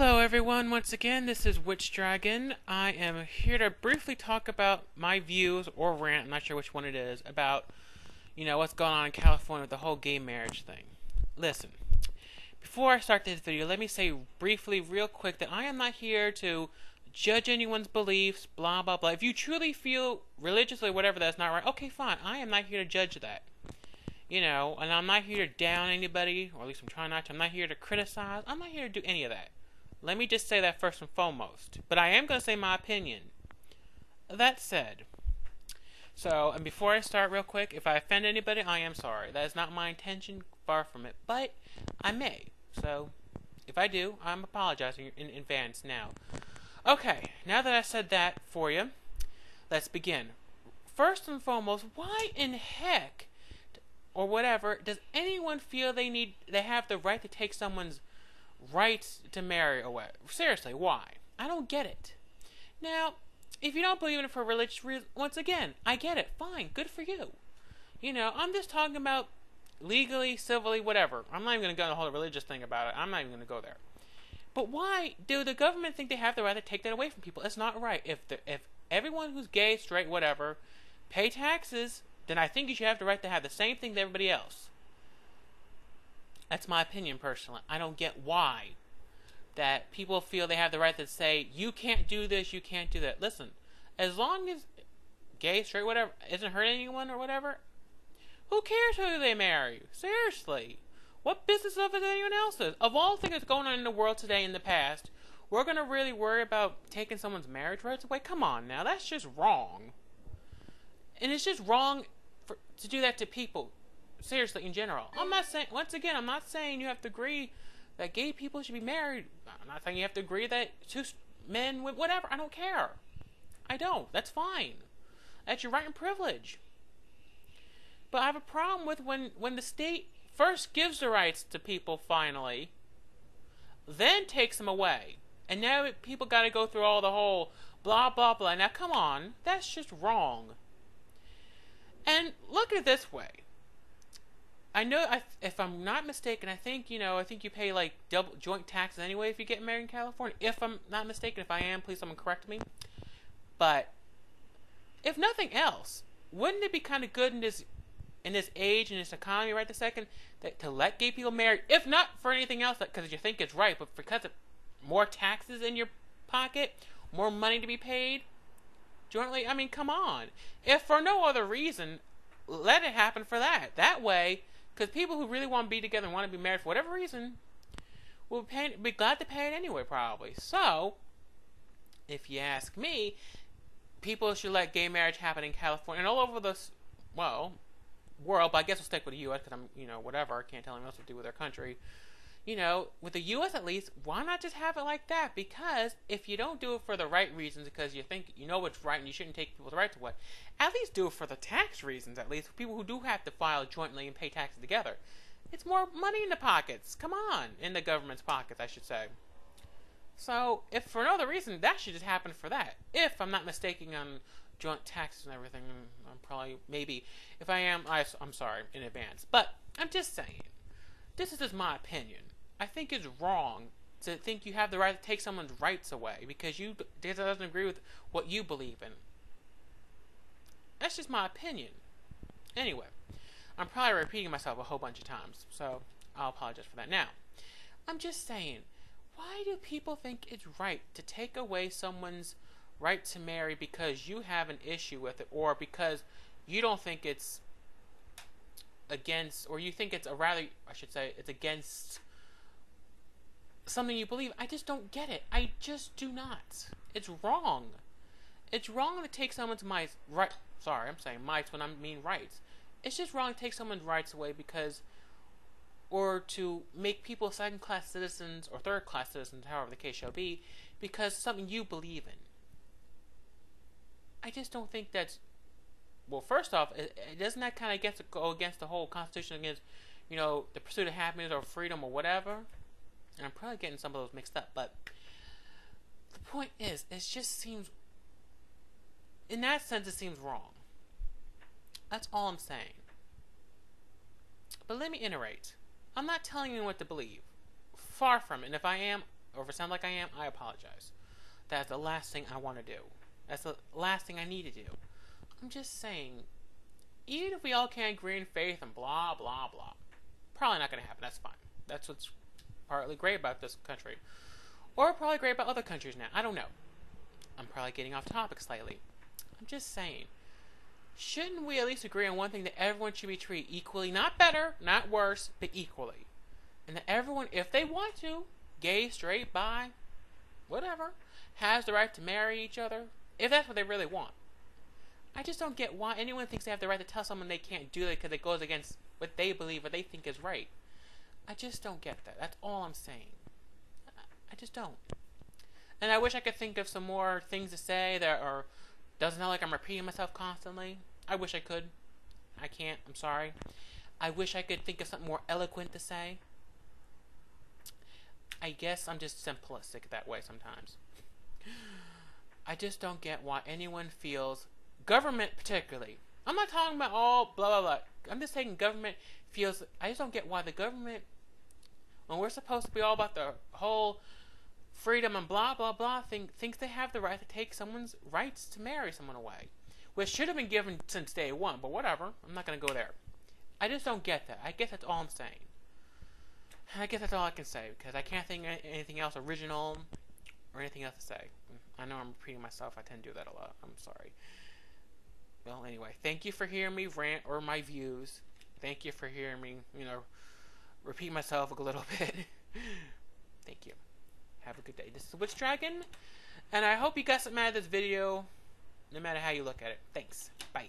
Hello everyone, once again, this is Witch Dragon. I am here to briefly talk about my views, or rant, I'm not sure which one it is, about, what's going on in California with the whole gay marriage thing. Listen, before I start this video, let me say briefly, real quick, that I am not here to judge anyone's beliefs, blah, blah, blah. If you truly feel religiously whatever that's not right, okay, fine, I am not here to judge that. And I'm not here to down anybody, or at least I'm trying not to. I'm not here to criticize. I'm not here to do any of that. Let me just say that first and foremost. But I am going to say my opinion. That said, and before I start real quick, if I offend anybody, I am sorry. That is not my intention, far from it. But I may. So, if I do, I'm apologizing in advance now. Okay, now that I said that for you, let's begin. First and foremost, why in heck, or whatever, does anyone feel they have the right to take someone's rights to marry away? Seriously, why? I don't get it. Now, if you don't believe in it for religious reasons, once again, I get it. Fine, good for you. I'm just talking about legally, civilly, whatever. I'm not even going to go into the whole religious thing about it. I'm not even going to go there. But why do the government think they have the right to take that away from people? It's not right. If everyone who's gay, straight, whatever, pay taxes, then I think you should have the right to have the same thing that everybody else. That's my opinion, personally. I don't get why that people feel they have the right to say, you can't do this, you can't do that. Listen, as long as gay, straight, whatever, isn't hurting anyone or whatever, who cares who they marry? Seriously. What business of it anyone else's? Of all things that's going on in the world today in the past, we're going to really worry about taking someone's marriage rights away? Come on now, that's just wrong. And it's just wrong to do that to people. Seriously, in general. I'm not saying you have to agree that gay people should be married. I'm not saying you have to agree that two men with whatever. I don't care. I don't. That's fine. That's your right and privilege. But I have a problem with when the state first gives the rights to people finally, then takes them away. And now people got to go through all the whole blah, blah, blah. Now, come on. That's just wrong. And look at it this way. I know, if I'm not mistaken, I think you pay like double joint taxes anyway if you get married in California. If I'm not mistaken, if I am, please someone correct me. But if nothing else, wouldn't it be kind of good in this age, in this economy right this second, to let gay people marry, if not for anything else, because you think it's right, but because of more taxes in your pocket, more money to be paid jointly? I mean, come on. If for no other reason, let it happen for that. That way, because people who really want to be together and want to be married for whatever reason will be glad to pay it anyway, probably. So, if you ask me, people should let gay marriage happen in California and all over the, world, but I guess we'll stick with the U.S. because I'm, whatever, I can't tell anyone else what to do with their country. With the U.S. at least, why not just have it like that? Because if you don't do it for the right reasons, because you think you know what's right and you shouldn't take people's rights away, at least do it for the tax reasons, at least. For people who do have to file jointly and pay taxes together. It's more money in the pockets. Come on. In the government's pockets, I should say. So, if for no other reason, that should just happen for that. If I'm not mistaken on joint taxes and everything, I'm probably, maybe. If I am, I'm sorry in advance. But, I'm just saying. This is just my opinion. I think it's wrong to think you have the right to take someone's rights away because it doesn't agree with what you believe in. That's just my opinion. Anyway, I'm probably repeating myself a whole bunch of times, so I'll apologize for that. Now, I'm just saying, why do people think it's right to take away someone's right to marry because you have an issue with it, or because you don't think it's against, or you think it's it's against something you believe? I just don't get it. I just do not. It's wrong. It's wrong to take someone's rights. Sorry, I'm saying rights when I mean rights. It's just wrong to take someone's rights away or to make people second-class citizens or third-class citizens, however the case shall be, because something you believe in. I just don't think that's. Well, first off, doesn't that kind of go against the whole Constitution, against the pursuit of happiness or freedom or whatever? And I'm probably getting some of those mixed up, but the point is, it just seems, in that sense, it seems wrong. That's all I'm saying. But let me iterate. I'm not telling you what to believe. Far from it. And if I am, or if it sounds like I am, I apologize. That's the last thing I want to do. That's the last thing I need to do. I'm just saying, even if we all can't agree in faith and blah, blah, blah, probably not going to happen. That's fine. That's what's partly great about this country. Or probably great about other countries now. I don't know. I'm probably getting off topic slightly. I'm just saying, shouldn't we at least agree on one thing, that everyone should be treated equally? Not better, not worse, but equally. And that everyone, if they want to, gay, straight, bi, whatever, has the right to marry each other, if that's what they really want. I just don't get why anyone thinks they have the right to tell someone they can't do that because it goes against what they believe or they think is right. I just don't get that. That's all I'm saying. I just don't. And I wish I could think of some more things to say that are doesn't sound like I'm repeating myself constantly. I wish I could. I can't. I'm sorry. I wish I could think of something more eloquent to say. I guess I'm just simplistic that way sometimes. I just don't get why anyone feels, government particularly, I'm not talking about all blah blah blah, I'm just saying government feels, I just don't get why the government, when we're supposed to be all about the whole freedom and blah blah blah thing, thinks they have the right to take someone's rights to marry someone away, which should have been given since day one, but whatever, I'm not going to go there. I just don't get that. I guess that's all I'm saying. I guess that's all I can say, because I can't think of anything else original or anything else to say. I know I'm repeating myself. I tend to do that a lot. I'm sorry. Well, anyway, thank you for hearing me rant or my views. Thank you for hearing me, repeat myself a little bit. Thank you. Have a good day. This is Witch Dragon, and I hope you got something out of this video, no matter how you look at it. Thanks. Bye.